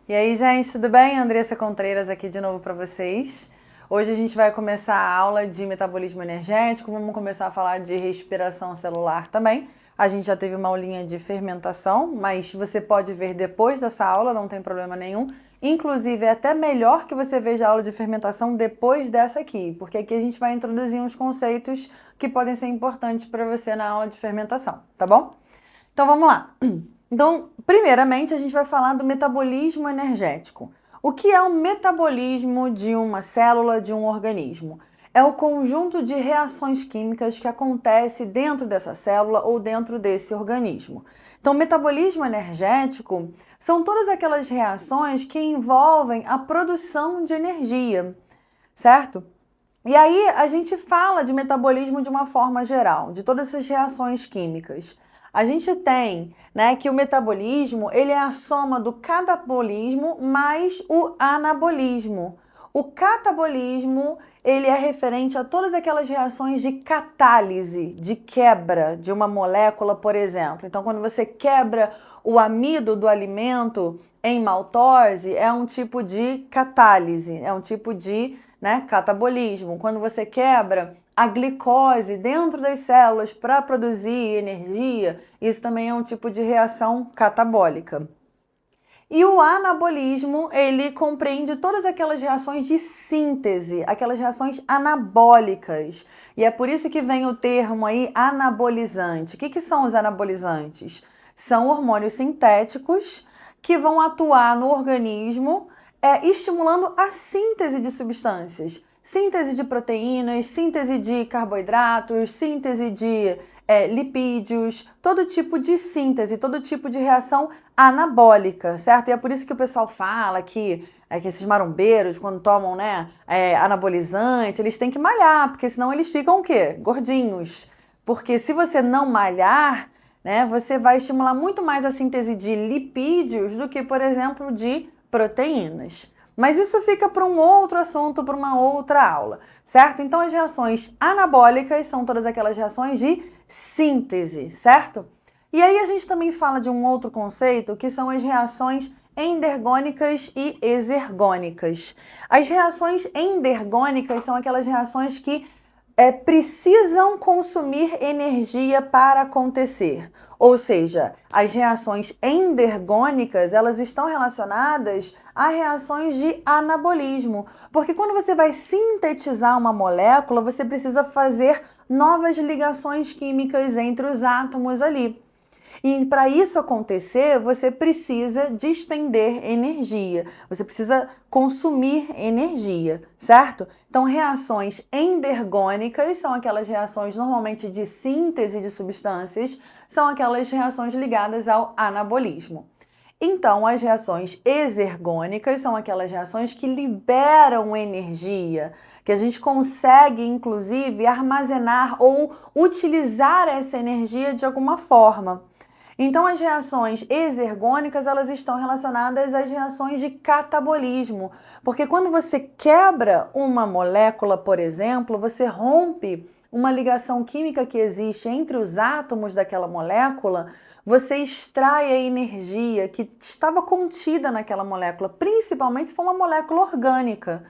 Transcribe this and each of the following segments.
E aí, gente, tudo bem? Andressa Contreiras aqui de novo para vocês. Hoje a gente vai começar a aula de metabolismo energético, vamos começar a falar de respiração celular também. A gente já teve uma aulinha de fermentação, mas você pode ver depois dessa aula, não tem problema nenhum. Inclusive, é até melhor que você veja a aula de fermentação depois dessa aqui, porque aqui a gente vai introduzir uns conceitos que podem ser importantes para você na aula de fermentação, tá bom? Então vamos lá. Então, primeiramente, a gente vai falar do metabolismo energético. O que é o metabolismo de uma célula, de um organismo? É o conjunto de reações químicas que acontece dentro dessa célula ou dentro desse organismo. Então, o metabolismo energético são todas aquelas reações que envolvem a produção de energia, certo? E aí a gente fala de metabolismo de uma forma geral, de todas essas reações químicas. A gente tem, que o metabolismo ele é a soma do catabolismo mais o anabolismo. O catabolismo ele é referente a todas aquelas reações de catálise, de quebra de uma molécula, por exemplo. Então, quando você quebra o amido do alimento em maltose, é um tipo de catálise, é um tipo de catabolismo. Quando você quebra a glicose dentro das células para produzir energia, isso também é um tipo de reação catabólica. E o anabolismo, ele compreende todas aquelas reações de síntese, aquelas reações anabólicas. E é por isso que vem o termo aí anabolizante. O que são os anabolizantes? São hormônios sintéticos que vão atuar no organismo, estimulando a síntese de substâncias. Síntese de proteínas, síntese de carboidratos, síntese de lipídios, todo tipo de síntese, todo tipo de reação anabólica, certo? E é por isso que o pessoal fala que esses marombeiros, quando tomam anabolizante, eles têm que malhar, porque senão eles ficam o quê? Gordinhos. Porque se você não malhar, você vai estimular muito mais a síntese de lipídios do que, por exemplo, de proteínas. Mas isso fica para um outro assunto, para uma outra aula, certo? Então, as reações anabólicas são todas aquelas reações de síntese, certo? E aí a gente também fala de um outro conceito, que são as reações endergônicas e exergônicas. As reações endergônicas são aquelas reações que precisam consumir energia para acontecer. Ou seja, as reações endergônicas, elas estão relacionadas a reações de anabolismo. Porque quando você vai sintetizar uma molécula, você precisa fazer novas ligações químicas entre os átomos ali. E para isso acontecer, você precisa despender energia, você precisa consumir energia, certo? Então, reações endergônicas são aquelas reações normalmente de síntese de substâncias, são aquelas reações ligadas ao anabolismo. Então, as reações exergônicas são aquelas reações que liberam energia, que a gente consegue, inclusive, armazenar ou utilizar essa energia de alguma forma. Então, as reações exergônicas, elas estão relacionadas às reações de catabolismo, porque quando você quebra uma molécula, por exemplo, você rompe uma ligação química que existe entre os átomos daquela molécula, você extrai a energia que estava contida naquela molécula, principalmente se for uma molécula orgânica.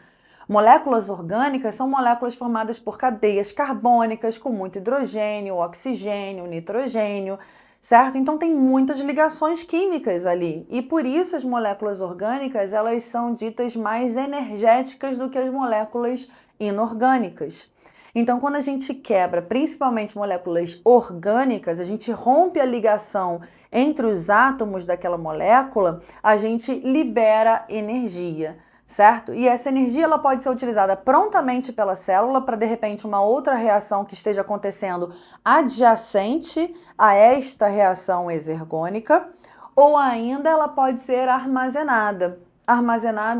Moléculas orgânicas são moléculas formadas por cadeias carbônicas com muito hidrogênio, oxigênio, nitrogênio, certo? Então tem muitas ligações químicas ali e por isso as moléculas orgânicas elas são ditas mais energéticas do que as moléculas inorgânicas. Então quando a gente quebra principalmente moléculas orgânicas, a gente rompe a ligação entre os átomos daquela molécula, a gente libera energia. Certo? E essa energia ela pode ser utilizada prontamente pela célula para, de repente, uma outra reação que esteja acontecendo adjacente a esta reação exergônica, ou ainda ela pode ser armazenada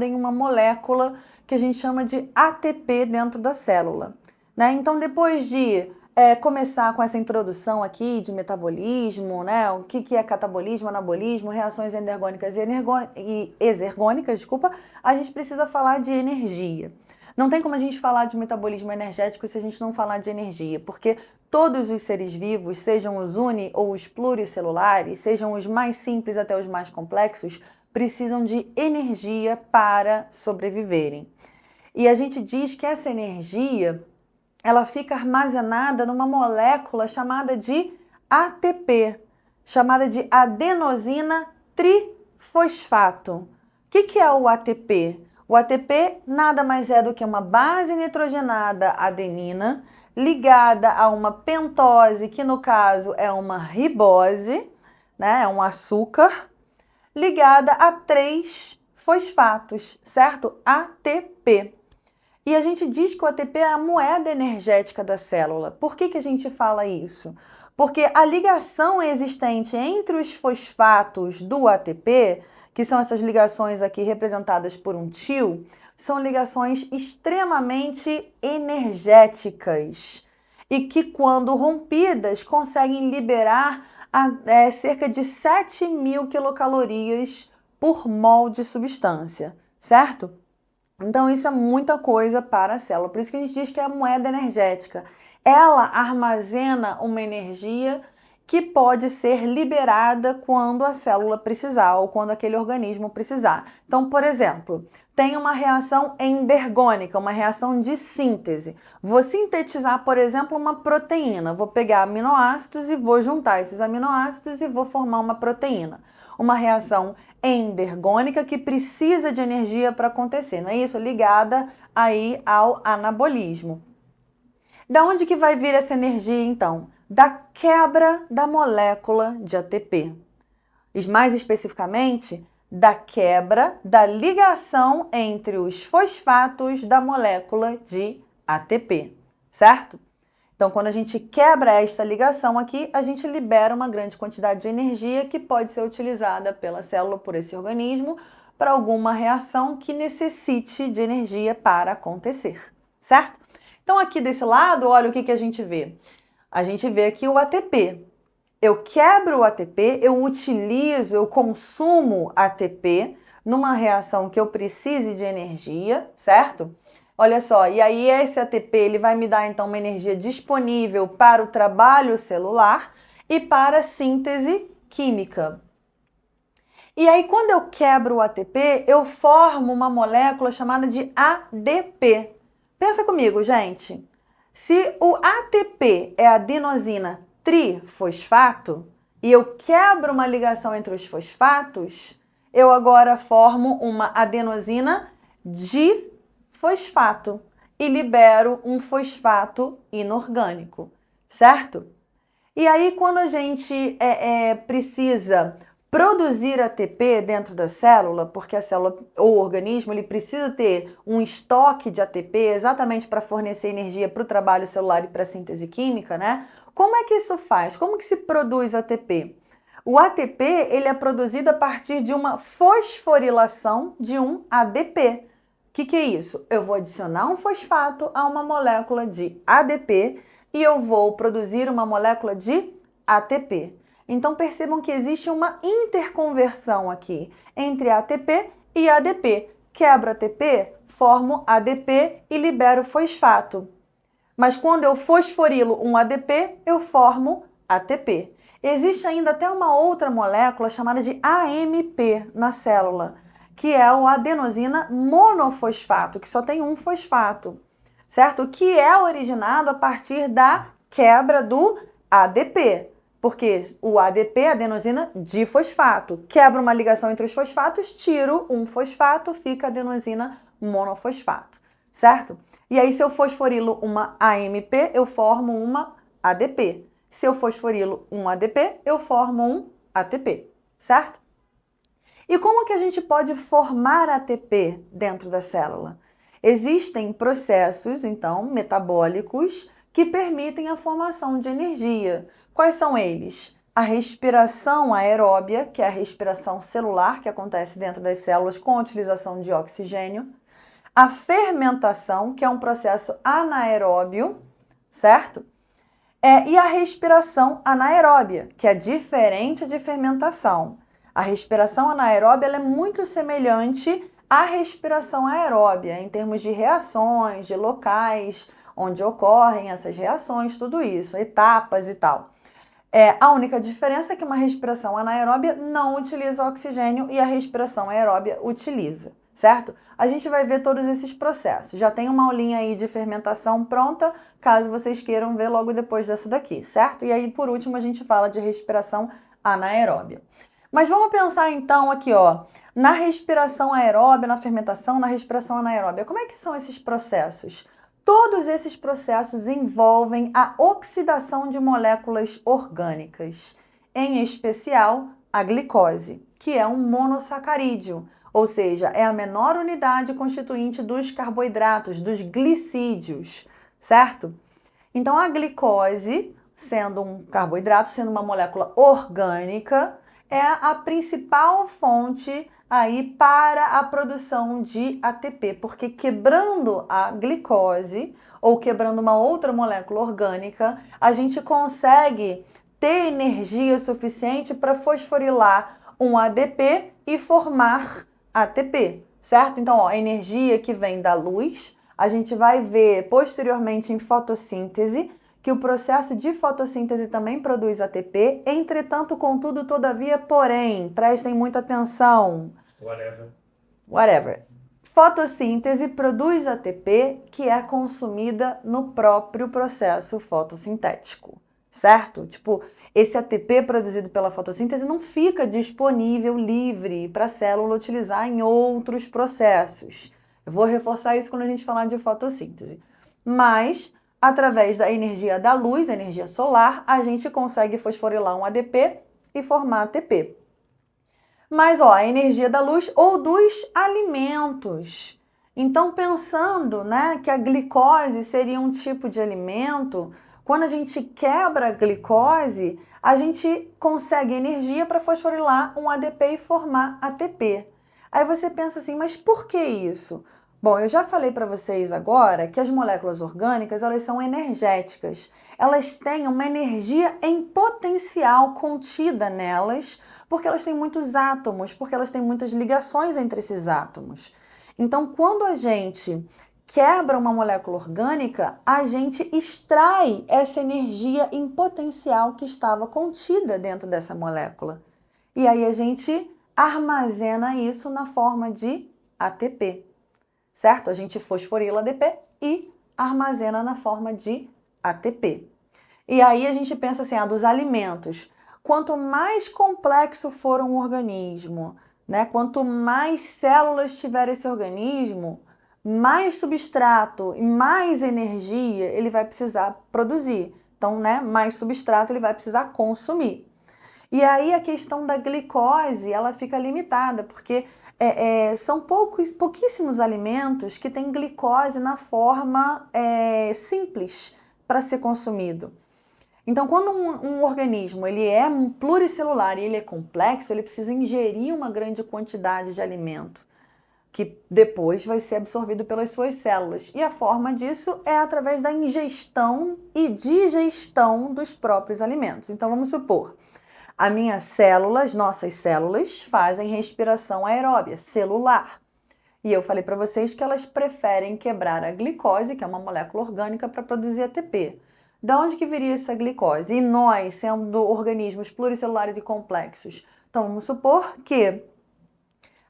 em uma molécula que a gente chama de ATP dentro da célula. Então, depois de começar com essa introdução aqui de metabolismo, o que é catabolismo, anabolismo, reações endergônicas e exergônicas, a gente precisa falar de energia. Não tem como a gente falar de metabolismo energético se a gente não falar de energia, porque todos os seres vivos, sejam os uni ou os pluricelulares, sejam os mais simples até os mais complexos, precisam de energia para sobreviverem. E a gente diz que essa energia, ela fica armazenada numa molécula chamada de ATP, chamada de adenosina trifosfato. O que é o ATP? O ATP nada mais é do que uma base nitrogenada adenina ligada a uma pentose, que no caso é uma ribose, né? É um açúcar, ligada a 3 fosfatos, certo? ATP. E a gente diz que o ATP é a moeda energética da célula. Por que a gente fala isso? Porque a ligação existente entre os fosfatos do ATP, que são essas ligações aqui representadas por um tio, são ligações extremamente energéticas e que, quando rompidas, conseguem liberar cerca de 7.000 quilocalorias por mol de substância, certo? Então, isso é muita coisa para a célula. Por isso que a gente diz que é a moeda energética. Ela armazena uma energia que pode ser liberada quando a célula precisar ou quando aquele organismo precisar. Então, por exemplo, tem uma reação endergônica, uma reação de síntese. Vou sintetizar, por exemplo, uma proteína. Vou pegar aminoácidos e vou juntar esses aminoácidos e vou formar uma proteína. Uma reação endergônica que precisa de energia para acontecer, não é isso? Ligada aí ao anabolismo. Da onde que vai vir essa energia, então? Da quebra da molécula de ATP. E mais especificamente, da quebra da ligação entre os fosfatos da molécula de ATP, certo? Então, quando a gente quebra esta ligação aqui, a gente libera uma grande quantidade de energia que pode ser utilizada pela célula, por esse organismo, para alguma reação que necessite de energia para acontecer, certo? Então, aqui desse lado, olha o que a gente vê. A gente vê aqui o ATP. Eu quebro o ATP, eu utilizo, eu consumo ATP numa reação que eu precise de energia, certo? Olha só, e aí esse ATP ele vai me dar então uma energia disponível para o trabalho celular e para a síntese química. E aí quando eu quebro o ATP, eu formo uma molécula chamada de ADP. Pensa comigo, gente. Se o ATP é adenosina trifosfato e eu quebro uma ligação entre os fosfatos, eu agora formo uma adenosina difosfato e libero um fosfato inorgânico, certo? E aí, quando a gente precisa produzir ATP dentro da célula, porque a célula ou o organismo ele precisa ter um estoque de ATP exatamente para fornecer energia para o trabalho celular e para a síntese química, né? Como é que isso faz? Como que se produz ATP? O ATP ele é produzido a partir de uma fosforilação de um ADP. O que é isso? Eu vou adicionar um fosfato a uma molécula de ADP e eu vou produzir uma molécula de ATP. Então percebam que existe uma interconversão aqui entre ATP e ADP. Quebro ATP, formo ADP e libero fosfato. Mas quando eu fosforilo um ADP, eu formo ATP. Existe ainda até uma outra molécula chamada de AMP na célula, que é o adenosina monofosfato, que só tem um fosfato, certo? Que é originado a partir da quebra do ADP. Porque o ADP é adenosina difosfato. Quebra uma ligação entre os fosfatos, tiro um fosfato, fica adenosina monofosfato, certo? E aí, se eu fosforilo uma AMP, eu formo uma ADP. Se eu fosforilo um ADP, eu formo um ATP, certo? E como que a gente pode formar ATP dentro da célula? Existem processos, então, metabólicos que permitem a formação de energia. Quais são eles? A respiração aeróbia, que é a respiração celular que acontece dentro das células com a utilização de oxigênio. A fermentação, que é um processo anaeróbio, certo? E a respiração anaeróbia, que é diferente de fermentação. A respiração anaeróbia ela é muito semelhante à respiração aeróbia, em termos de reações, de locais onde ocorrem essas reações, tudo isso, etapas e tal. A única diferença é que uma respiração anaeróbia não utiliza oxigênio e a respiração aeróbia utiliza, certo? A gente vai ver todos esses processos. Já tem uma aulinha aí de fermentação pronta, caso vocês queiram ver logo depois dessa daqui, certo? E aí, por último, a gente fala de respiração anaeróbia. Mas vamos pensar então aqui, ó, na respiração aeróbia, na fermentação, na respiração anaeróbia. Como é que são esses processos? Todos esses processos envolvem a oxidação de moléculas orgânicas, em especial a glicose, que é um monossacarídeo, ou seja, é a menor unidade constituinte dos carboidratos, dos glicídios, certo? Então, a glicose, sendo um carboidrato, sendo uma molécula orgânica, é a principal fonte aí para a produção de ATP, porque quebrando a glicose ou quebrando uma outra molécula orgânica, a gente consegue ter energia suficiente para fosforilar um ADP e formar ATP, certo? Então, ó, a energia que vem da luz, a gente vai ver posteriormente em fotossíntese, que o processo de fotossíntese também produz ATP, entretanto, contudo, todavia, porém, prestem muita atenção. Whatever. Fotossíntese produz ATP que é consumida no próprio processo fotossintético, certo? Tipo, esse ATP produzido pela fotossíntese não fica disponível livre para a célula utilizar em outros processos. Eu vou reforçar isso quando a gente falar de fotossíntese. Mas através da energia da luz, energia solar, a gente consegue fosforilar um ADP e formar ATP. Mas, ó, a energia da luz ou dos alimentos. Então, pensando, né, que a glicose seria um tipo de alimento, quando a gente quebra a glicose, a gente consegue energia para fosforilar um ADP e formar ATP. Aí você pensa assim, mas por que isso? Bom, eu já falei para vocês agora que as moléculas orgânicas, elas são energéticas. Elas têm uma energia em potencial contida nelas, porque elas têm muitos átomos, porque elas têm muitas ligações entre esses átomos. Então, quando a gente quebra uma molécula orgânica, a gente extrai essa energia em potencial que estava contida dentro dessa molécula. E aí a gente armazena isso na forma de ATP. Certo? A gente fosforila ADP e armazena na forma de ATP. E aí a gente pensa assim, dos alimentos. Quanto mais complexo for um organismo, né? Quanto mais células tiver esse organismo, mais substrato e mais energia ele vai precisar produzir. Então, né, mais substrato ele vai precisar consumir. E aí a questão da glicose, ela fica limitada, porque são pouquíssimos alimentos que têm glicose na forma simples para ser consumido. Então, quando um organismo ele é pluricelular e ele é complexo, ele precisa ingerir uma grande quantidade de alimento, que depois vai ser absorvido pelas suas células. E a forma disso é através da ingestão e digestão dos próprios alimentos. Então, vamos supor, nossas células fazem respiração aeróbia, celular. E eu falei para vocês que elas preferem quebrar a glicose, que é uma molécula orgânica, para produzir ATP. Da onde que viria essa glicose? E nós, sendo organismos pluricelulares e complexos, então vamos supor que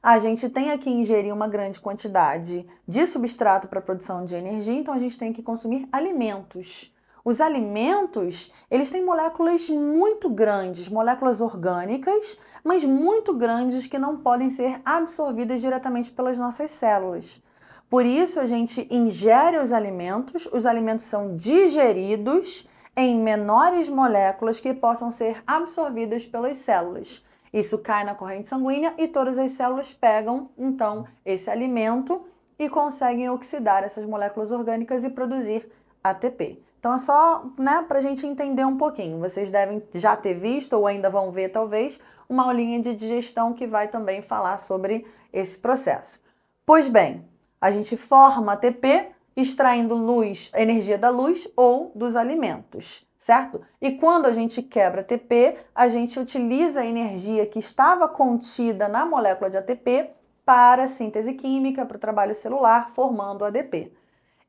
a gente tenha que ingerir uma grande quantidade de substrato para a produção de energia, então a gente tem que consumir alimentos. Os alimentos, eles têm moléculas muito grandes, moléculas orgânicas, mas muito grandes que não podem ser absorvidas diretamente pelas nossas células. Por isso, a gente ingere os alimentos são digeridos em menores moléculas que possam ser absorvidas pelas células. Isso cai na corrente sanguínea e todas as células pegam, então, esse alimento e conseguem oxidar essas moléculas orgânicas e produzir ATP. Então é só, né, para a gente entender um pouquinho. Vocês devem já ter visto ou ainda vão ver, talvez, uma aulinha de digestão que vai também falar sobre esse processo. Pois bem, a gente forma ATP extraindo luz, energia da luz ou dos alimentos, certo? E quando a gente quebra ATP, a gente utiliza a energia que estava contida na molécula de ATP para a síntese química, para o trabalho celular, formando ADP.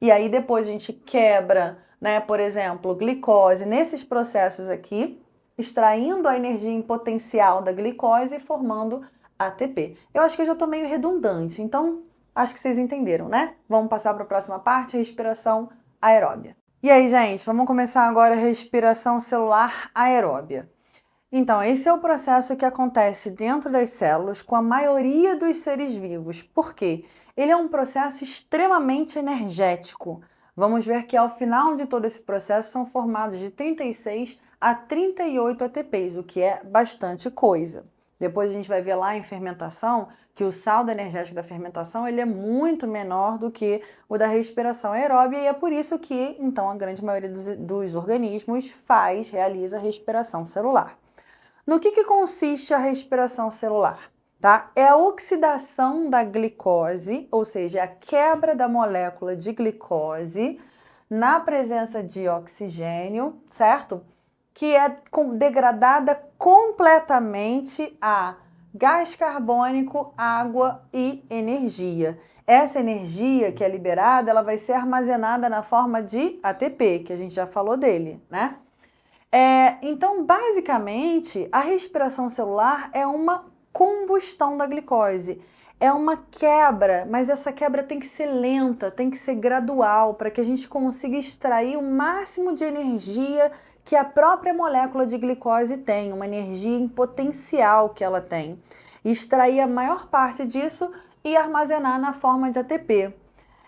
E aí depois a gente quebra, né, por exemplo, glicose nesses processos aqui, extraindo a energia em potencial da glicose e formando ATP. Eu acho que eu já estou meio redundante, então acho que vocês entenderam, né? Vamos passar para a próxima parte, respiração aeróbia. E aí, gente, vamos começar agora a respiração celular aeróbia. Então, esse é o processo que acontece dentro das células com a maioria dos seres vivos. Por quê? Ele é um processo extremamente energético. Vamos ver que ao final de todo esse processo são formados de 36 a 38 ATPs, o que é bastante coisa. Depois a gente vai ver lá em fermentação que o saldo energético da fermentação ele é muito menor do que o da respiração aeróbia e é por isso que, então, a grande maioria dos organismos realiza a respiração celular. No que consiste a respiração celular? Tá? É a oxidação da glicose, ou seja, a quebra da molécula de glicose na presença de oxigênio, certo? Que é degradada completamente a gás carbônico, água e energia. Essa energia que é liberada, ela vai ser armazenada na forma de ATP, que a gente já falou dele, né? Então, basicamente, a respiração celular é uma combustão da glicose. É uma quebra, mas essa quebra tem que ser lenta, tem que ser gradual, para que a gente consiga extrair o máximo de energia que a própria molécula de glicose tem, uma energia em potencial que ela tem. Extrair a maior parte disso e armazenar na forma de ATP.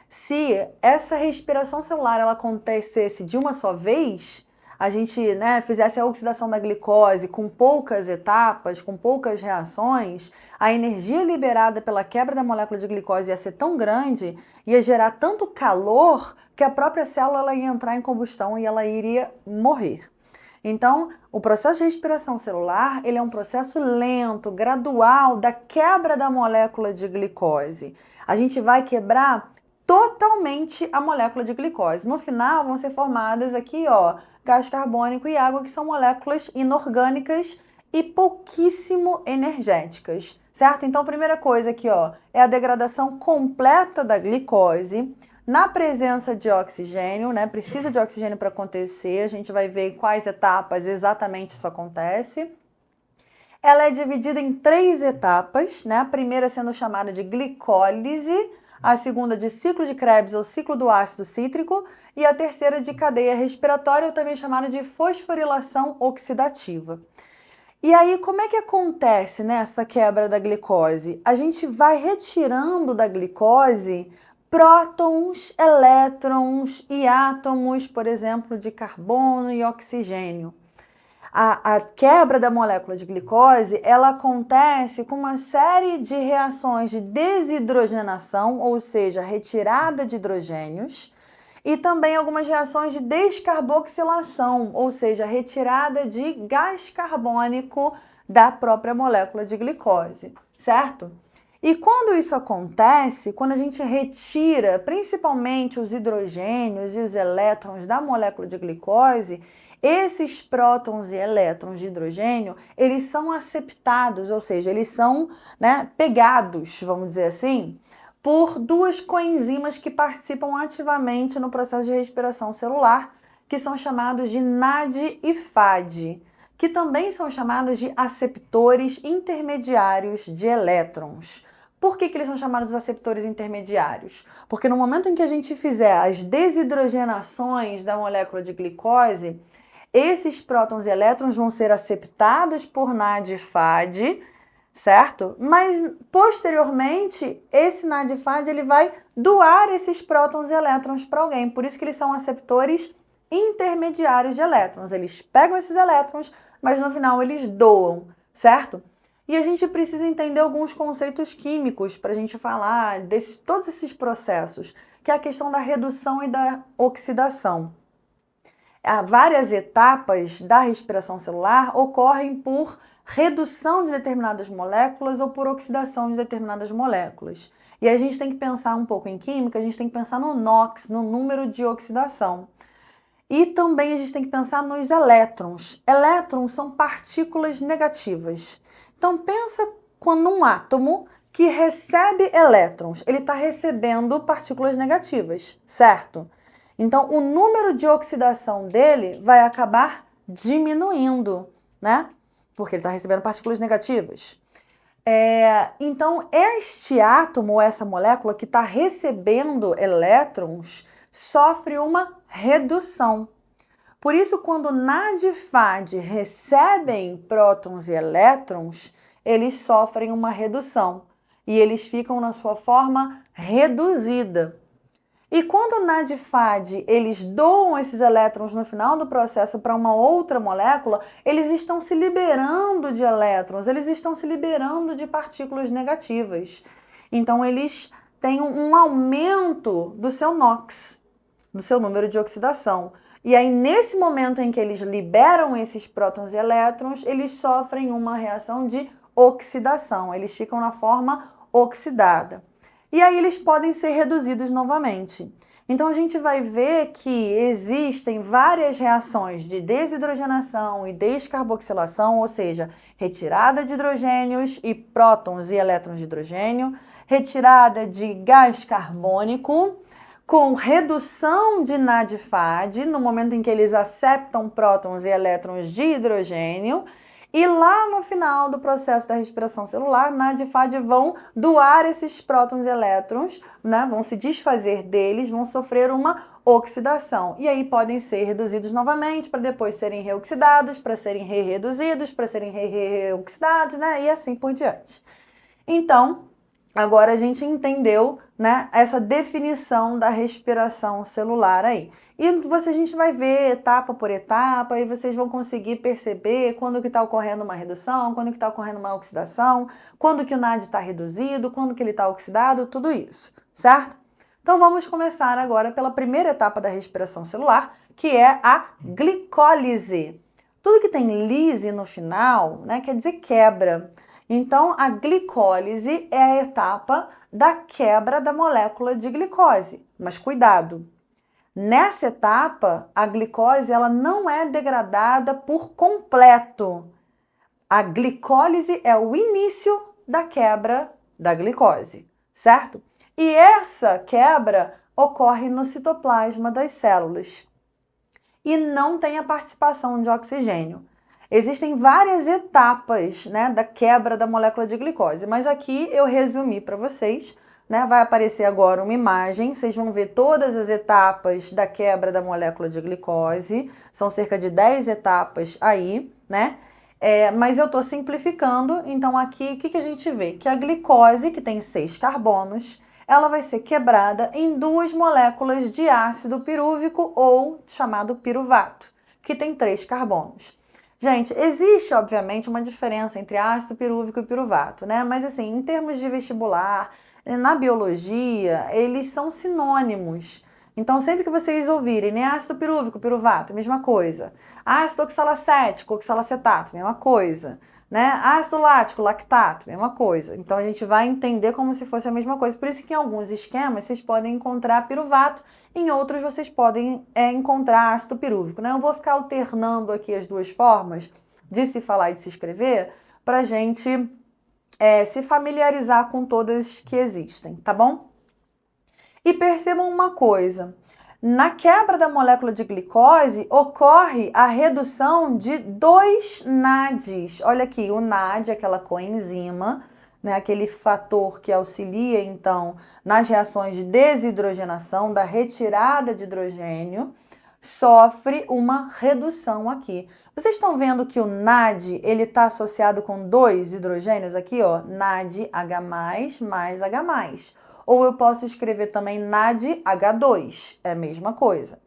Se essa respiração celular ela acontecesse de uma só vez, a gente fizesse a oxidação da glicose com poucas etapas, com poucas reações, a energia liberada pela quebra da molécula de glicose ia ser tão grande, ia gerar tanto calor, que a própria célula ela ia entrar em combustão e ela iria morrer. Então, o processo de respiração celular ele é um processo lento, gradual, da quebra da molécula de glicose. A gente vai quebrar totalmente a molécula de glicose. No final, vão ser formadas aqui, gás carbônico e água, que são moléculas inorgânicas e pouquíssimo energéticas, certo? Então, a primeira coisa aqui, é a degradação completa da glicose na presença de oxigênio, né? Precisa de oxigênio para acontecer, a gente vai ver em quais etapas exatamente isso acontece. Ela é dividida em 3 etapas, né? A primeira sendo chamada de glicólise, a segunda de ciclo de Krebs ou ciclo do ácido cítrico e a terceira de cadeia respiratória, ou também chamada de fosforilação oxidativa. E aí, como é que acontece essa quebra da glicose? A gente vai retirando da glicose prótons, elétrons e átomos, por exemplo, de carbono e oxigênio. A quebra da molécula de glicose, ela acontece com uma série de reações de desidrogenação, ou seja, retirada de hidrogênios, e também algumas reações de descarboxilação, ou seja, retirada de gás carbônico da própria molécula de glicose, certo? E quando isso acontece, quando a gente retira principalmente os hidrogênios e os elétrons da molécula de glicose, esses prótons e elétrons de hidrogênio, eles são aceptados, ou seja, eles são pegados, vamos dizer assim, por 2 coenzimas que participam ativamente no processo de respiração celular, que são chamados de NAD e FAD, que também são chamados de aceptores intermediários de elétrons. Por que eles são chamados de aceptores intermediários? Porque no momento em que a gente fizer as desidrogenações da molécula de glicose, esses prótons e elétrons vão ser aceptados por NAD e FAD, certo? Mas, posteriormente, esse NAD e FAD ele vai doar esses prótons e elétrons para alguém. Por isso que eles são aceptores intermediários de elétrons. Eles pegam esses elétrons, mas no final eles doam, certo? E a gente precisa entender alguns conceitos químicos para a gente falar todos esses processos, que é a questão da redução e da oxidação. Várias etapas da respiração celular ocorrem por redução de determinadas moléculas ou por oxidação de determinadas moléculas. E a gente tem que pensar um pouco em química, a gente tem que pensar no NOx, no número de oxidação. E também a gente tem que pensar nos elétrons. Elétrons são partículas negativas. Então pensa quando um átomo que recebe elétrons, ele está recebendo partículas negativas, certo? Então, o número de oxidação dele vai acabar diminuindo, né? Porque ele está recebendo partículas negativas. Então, este átomo, essa molécula que está recebendo elétrons, sofre uma redução. Por isso, quando NAD e FAD recebem prótons e elétrons, eles sofrem uma redução e eles ficam na sua forma reduzida. E quando o NAD e FAD eles doam esses elétrons no final do processo para uma outra molécula, eles estão se liberando de elétrons, eles estão se liberando de partículas negativas. Então, eles têm um aumento do seu NOx, do seu número de oxidação. E aí, nesse momento em que eles liberam esses prótons e elétrons, eles sofrem uma reação de oxidação, eles ficam na forma oxidada. E aí eles podem ser reduzidos novamente. Então a gente vai ver que existem várias reações de desidrogenação e descarboxilação, ou seja, retirada de hidrogênios e prótons e elétrons de hidrogênio, retirada de gás carbônico, com redução de NAD e FAD, no momento em que eles aceptam prótons e elétrons de hidrogênio, e lá no final do processo da respiração celular, NAD e FAD vão doar esses prótons e elétrons, né? Vão se desfazer deles, vão sofrer uma oxidação. E aí podem ser reduzidos novamente para depois serem reoxidados, para serem re-reduzidos, para serem re-reoxidados, né? E assim por diante. Então, agora a gente entendeu, né, essa definição da respiração celular aí. E a gente vai ver etapa por etapa e vocês vão conseguir perceber quando que está ocorrendo uma redução, quando que está ocorrendo uma oxidação, quando que o NAD está reduzido, quando que ele está oxidado, tudo isso, certo? Então vamos começar agora pela primeira etapa da respiração celular, que é a glicólise. Tudo que tem lise no final, né, quer dizer quebra. Então, a glicólise é a etapa da quebra da molécula de glicose. Mas cuidado! Nessa etapa, a glicose ela não é degradada por completo. A glicólise é o início da quebra da glicose, certo? E essa quebra ocorre no citoplasma das células e não tem a participação de oxigênio. Existem várias etapas, né, da quebra da molécula de glicose, mas aqui eu resumi para vocês, né, vai aparecer agora uma imagem, vocês vão ver todas as etapas da quebra da molécula de glicose, são cerca de 10 etapas aí, né, mas eu estou simplificando, então aqui o que a gente vê? Que a glicose, que tem 6 carbonos, ela vai ser quebrada em 2 moléculas de ácido pirúvico ou chamado piruvato, que tem 3 carbonos. Gente, existe, obviamente, uma diferença entre ácido pirúvico e piruvato, né? Mas, assim, em termos de vestibular, na biologia, eles são sinônimos. Então, sempre que vocês ouvirem, né, ácido pirúvico, piruvato, mesma coisa. Ácido oxalacético, oxalacetato, mesma coisa. Né? Ácido lático, lactato, mesma coisa. Então, a gente vai entender como se fosse a mesma coisa. Por isso que em alguns esquemas vocês podem encontrar piruvato, em outros vocês podem encontrar ácido pirúvico. Né? Eu vou ficar alternando aqui as duas formas de se falar e de se escrever para a gente se familiarizar com todas que existem, tá bom? E percebam uma coisa. Na quebra da molécula de glicose, ocorre a redução de 2 NADs. Olha aqui, o NAD, aquela coenzima, né, aquele fator que auxilia, então, nas reações de desidrogenação, da retirada de hidrogênio, sofre uma redução aqui. Vocês estão vendo que o NAD, ele está associado com 2 hidrogênios aqui, ó, NADH+, mais H+. Ou eu posso escrever também NADH2, é a mesma coisa.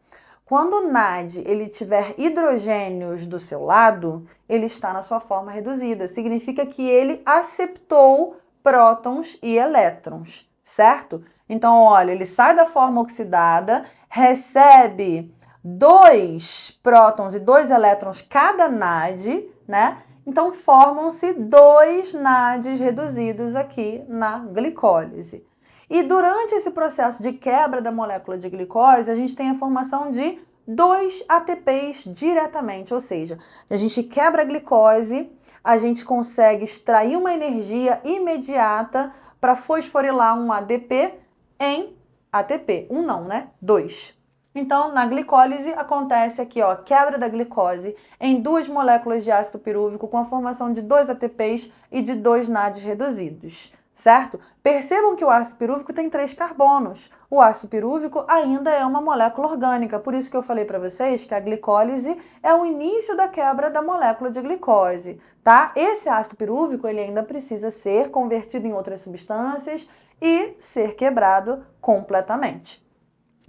Quando o NAD ele tiver hidrogênios do seu lado, ele está na sua forma reduzida. Significa que ele aceptou prótons e elétrons, certo? Então, olha, ele sai da forma oxidada, recebe 2 prótons e 2 elétrons cada NAD, né? Então, formam-se 2 NADs reduzidos aqui na glicólise. E durante esse processo de quebra da molécula de glicose, a gente tem a formação de 2 ATPs diretamente, ou seja, a gente quebra a glicose, a gente consegue extrair uma energia imediata para fosforilar um ADP em ATP. Um não, né? 2. Então, na glicólise, acontece aqui, ó, quebra da glicose em 2 moléculas de ácido pirúvico com a formação de 2 ATPs e de 2 NADs reduzidos, certo? Percebam que o ácido pirúvico tem 3 carbonos. O ácido pirúvico ainda é uma molécula orgânica, por isso que eu falei para vocês que a glicólise é o início da quebra da molécula de glicose, tá? Esse ácido pirúvico, ele ainda precisa ser convertido em outras substâncias e ser quebrado completamente.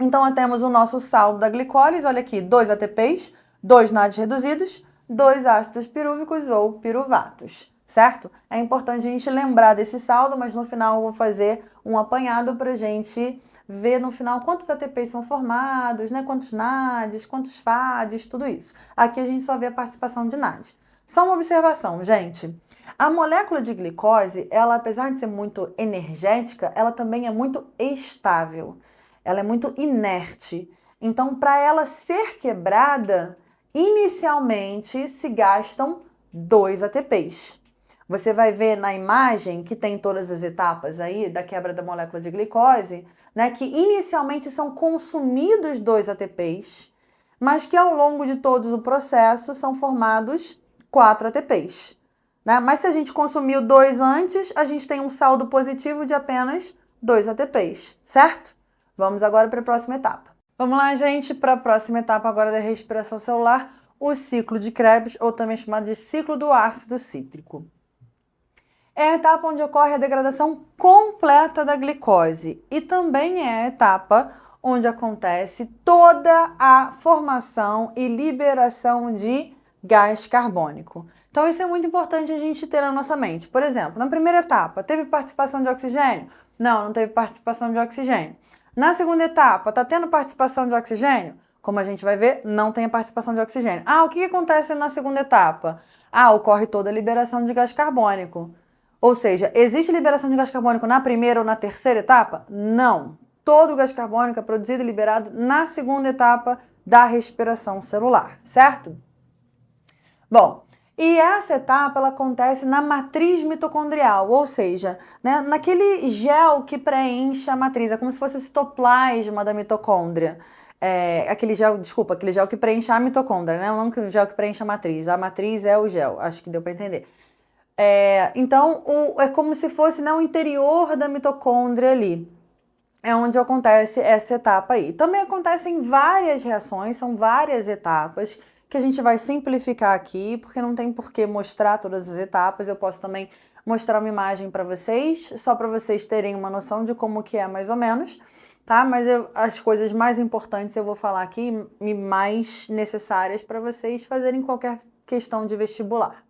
Então, temos o nosso saldo da glicólise, olha aqui, 2 ATPs, 2 NADs reduzidos, 2 ácidos pirúvicos ou piruvatos, certo? É importante a gente lembrar desse saldo, mas no final eu vou fazer um apanhado para a gente ver no final quantos ATPs são formados, né? Quantos NADs, quantos FADs, tudo isso. Aqui a gente só vê a participação de NAD. Só uma observação, gente. A molécula de glicose, ela, apesar de ser muito energética, ela também é muito estável. Ela é muito inerte. Então, para ela ser quebrada, inicialmente se gastam 2 ATPs. Você vai ver na imagem que tem todas as etapas aí da quebra da molécula de glicose, né, que inicialmente são consumidos 2 ATPs, mas que ao longo de todo o processo são formados 4 ATPs. Né? Mas se a gente consumiu 2 antes, a gente tem um saldo positivo de apenas 2 ATPs, certo? Vamos agora para a próxima etapa. Vamos lá, gente, para a próxima etapa agora da respiração celular, o ciclo de Krebs, ou também chamado de ciclo do ácido cítrico. É a etapa onde ocorre a degradação completa da glicose e também é a etapa onde acontece toda a formação e liberação de gás carbônico. Então isso é muito importante a gente ter na nossa mente. Por exemplo, na primeira etapa, teve participação de oxigênio? Não, não teve participação de oxigênio. Na segunda etapa, está tendo participação de oxigênio? Como a gente vai ver, não tem a participação de oxigênio. O que acontece na segunda etapa? Ocorre toda a liberação de gás carbônico. Ou seja, existe liberação de gás carbônico na primeira ou na terceira etapa? Não. Todo o gás carbônico é produzido e liberado na segunda etapa da respiração celular, certo? Bom, e essa etapa ela acontece na matriz mitocondrial, ou seja, né, naquele gel que preenche a matriz, é como se fosse o citoplasma da mitocôndria. Aquele gel que preenche a mitocôndria, né? Não o gel que preenche a matriz é o gel, acho que deu para entender. Então, é como se fosse, né, o interior da mitocôndria ali. É onde acontece essa etapa aí. Também acontecem várias reações, são várias etapas que a gente vai simplificar aqui, porque não tem por que mostrar todas as etapas. Eu posso também mostrar uma imagem para vocês, só para vocês terem uma noção de como que é mais ou menos, tá? Mas as coisas mais importantes eu vou falar aqui e mais necessárias para vocês fazerem qualquer questão de vestibular.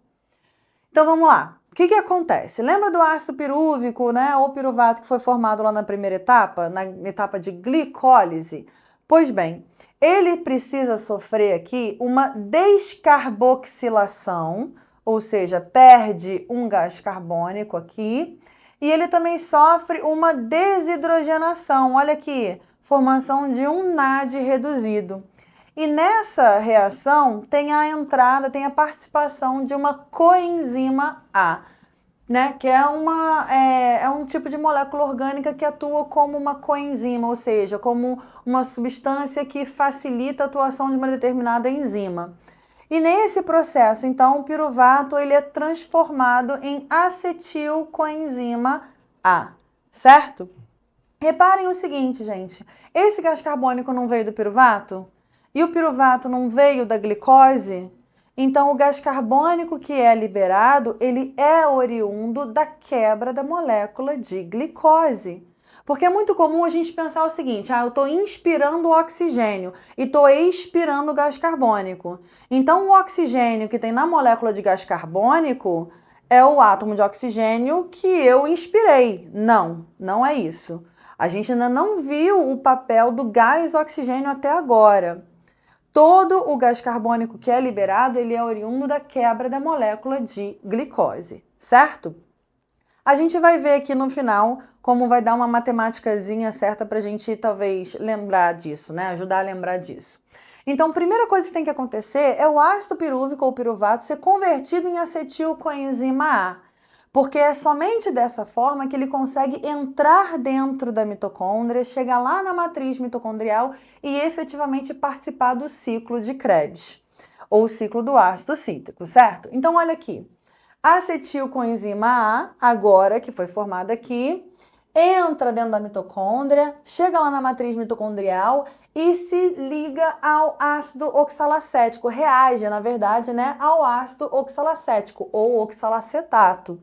Então vamos lá. O que acontece? Lembra do ácido pirúvico, né, ou piruvato que foi formado lá na primeira etapa, na etapa de glicólise? Pois bem, ele precisa sofrer aqui uma descarboxilação, ou seja, perde um gás carbônico aqui, e ele também sofre uma desidrogenação, olha aqui, formação de um NAD reduzido. E nessa reação tem a participação de uma coenzima A, né? Que é um tipo de molécula orgânica que atua como uma coenzima, ou seja, como uma substância que facilita a atuação de uma determinada enzima. E nesse processo, então, o piruvato ele é transformado em acetilcoenzima A, certo? Reparem o seguinte, gente, esse gás carbônico não veio do piruvato? E o piruvato não veio da glicose? Então, o gás carbônico que é liberado, ele é oriundo da quebra da molécula de glicose. Porque é muito comum a gente pensar o seguinte, eu estou inspirando o oxigênio e estou expirando o gás carbônico. Então, o oxigênio que tem na molécula de gás carbônico é o átomo de oxigênio que eu inspirei. Não, não é isso. A gente ainda não viu o papel do gás oxigênio até agora. Todo o gás carbônico que é liberado, ele é oriundo da quebra da molécula de glicose, certo? A gente vai ver aqui no final como vai dar uma matemáticazinha certa para a gente talvez lembrar disso, né? Ajudar a lembrar disso. Então, a primeira coisa que tem que acontecer é o ácido pirúvico ou piruvato ser convertido em acetilcoenzima A. Porque é somente dessa forma que ele consegue entrar dentro da mitocôndria, chegar lá na matriz mitocondrial e efetivamente participar do ciclo de Krebs, ou ciclo do ácido cítrico, certo? Então, olha aqui. Acetilcoenzima A, agora que foi formada aqui, entra dentro da mitocôndria, chega lá na matriz mitocondrial e se liga ao ácido oxalacético, reage, na verdade, né, ao ácido oxalacético ou oxalacetato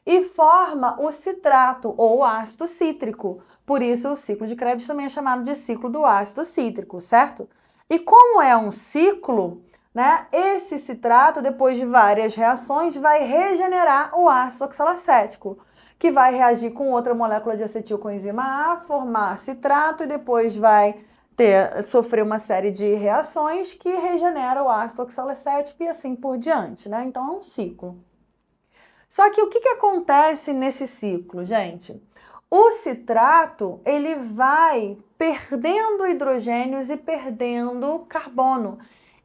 e forma o citrato ou ácido cítrico. Por isso, o ciclo de Krebs também é chamado de ciclo do ácido cítrico, certo? E como é um ciclo, né, esse citrato, depois de várias reações, vai regenerar o ácido oxalacético, que vai reagir com outra molécula de acetilcoenzima A, formar citrato e depois vai sofrer uma série de reações que regenera o ácido oxalacético e assim por diante, né? Então é um ciclo. Só que o que acontece nesse ciclo, gente? O citrato, ele vai perdendo hidrogênios e perdendo carbono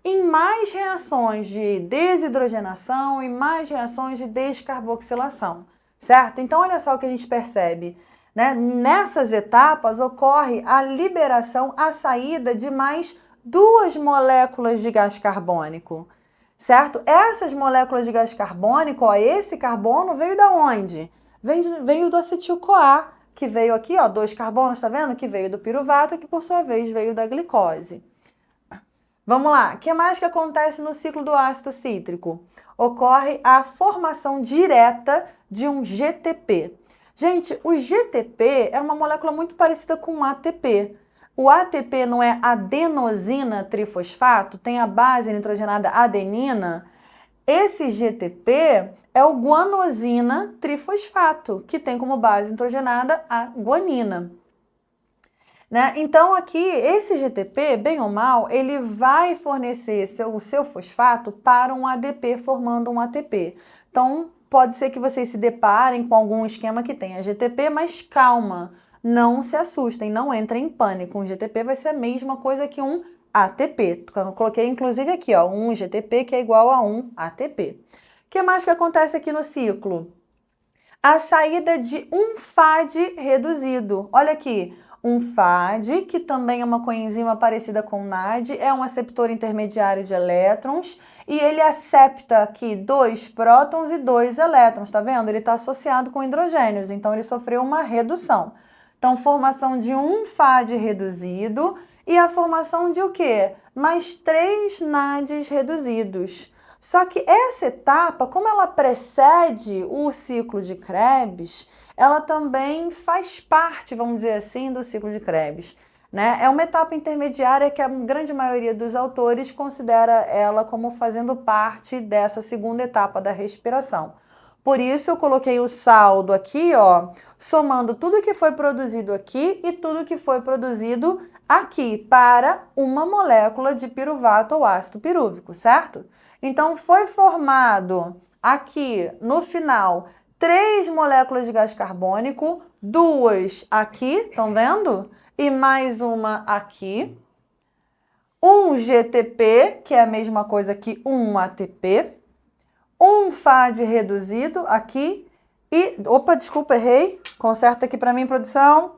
em mais reações de desidrogenação e mais reações de descarboxilação, certo? Então, olha só o que a gente percebe, né? Nessas etapas ocorre a liberação, a saída de mais 2 moléculas de gás carbônico, certo? Essas moléculas de gás carbônico, ó, esse carbono veio da onde? Veio do acetil-CoA, que veio aqui, ó, 2 carbonos, tá vendo? Que veio do piruvato, que por sua vez veio da glicose. Vamos lá, o que mais que acontece no ciclo do ácido cítrico? Ocorre a formação direta de um GTP. Gente, o GTP é uma molécula muito parecida com o ATP. O ATP não é adenosina trifosfato, tem a base nitrogenada adenina. Esse GTP é o guanosina trifosfato, que tem como base nitrogenada a guanina. Né? Então aqui, esse GTP, bem ou mal, ele vai fornecer o seu fosfato para um ADP, formando um ATP. Então, pode ser que vocês se deparem com algum esquema que tenha GTP, mas calma, não se assustem, não entrem em pânico. Um GTP vai ser a mesma coisa que um ATP. Eu coloquei inclusive aqui, ó, um GTP que é igual a um ATP. O que mais que acontece aqui no ciclo? A saída de um FAD reduzido. Olha aqui, um FAD, que também é uma coenzima parecida com o NAD, é um aceptor intermediário de elétrons e ele acepta aqui 2 prótons e 2 elétrons, tá vendo? Ele está associado com hidrogênios, então ele sofreu uma redução. Então, formação de um FAD reduzido e a formação de o quê? Mais 3 NADs reduzidos. Só que essa etapa, como ela precede o ciclo de Krebs, ela também faz parte, vamos dizer assim, do ciclo de Krebs, né? É uma etapa intermediária que a grande maioria dos autores considera ela como fazendo parte dessa segunda etapa da respiração. Por isso eu coloquei o saldo aqui, ó, somando tudo que foi produzido aqui e tudo que foi produzido aqui para uma molécula de piruvato ou ácido pirúvico, certo? Então foi formado aqui no final 3 moléculas de gás carbônico, 2 aqui, estão vendo? E mais uma aqui. Um GTP, que é a mesma coisa que um ATP. Um FAD reduzido aqui e... Opa, desculpa, errei. Conserta aqui para mim, produção.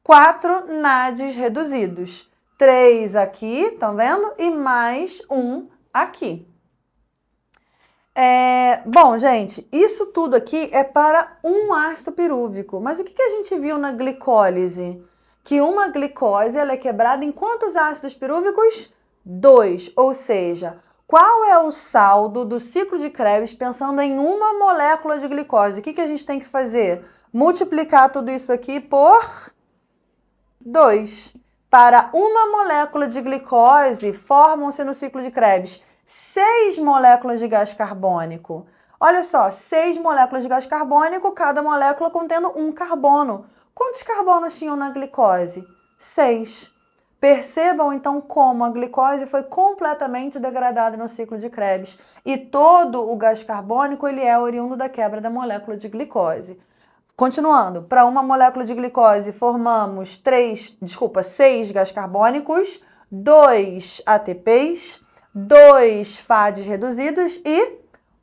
4 NADs reduzidos. 3 aqui, estão vendo? E mais um aqui. Bom, gente, isso tudo aqui é para um ácido pirúvico. Mas o que a gente viu na glicólise? Que uma glicose ela é quebrada em quantos ácidos pirúvicos? 2, ou seja... Qual é o saldo do ciclo de Krebs pensando em uma molécula de glicose? O que a gente tem que fazer? Multiplicar tudo isso aqui por 2. Para uma molécula de glicose, formam-se no ciclo de Krebs 6 moléculas de gás carbônico. Olha só, 6 moléculas de gás carbônico, cada molécula contendo um carbono. Quantos carbonos tinham na glicose? 6. Percebam, então, como a glicose foi completamente degradada no ciclo de Krebs e todo o gás carbônico ele é oriundo da quebra da molécula de glicose. Continuando, para uma molécula de glicose formamos 6 gás carbônicos, 2 ATPs, 2 FADs reduzidos e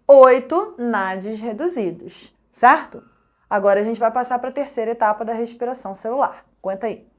8 NADs reduzidos, certo? Agora a gente vai passar para a terceira etapa da respiração celular. Aguenta aí.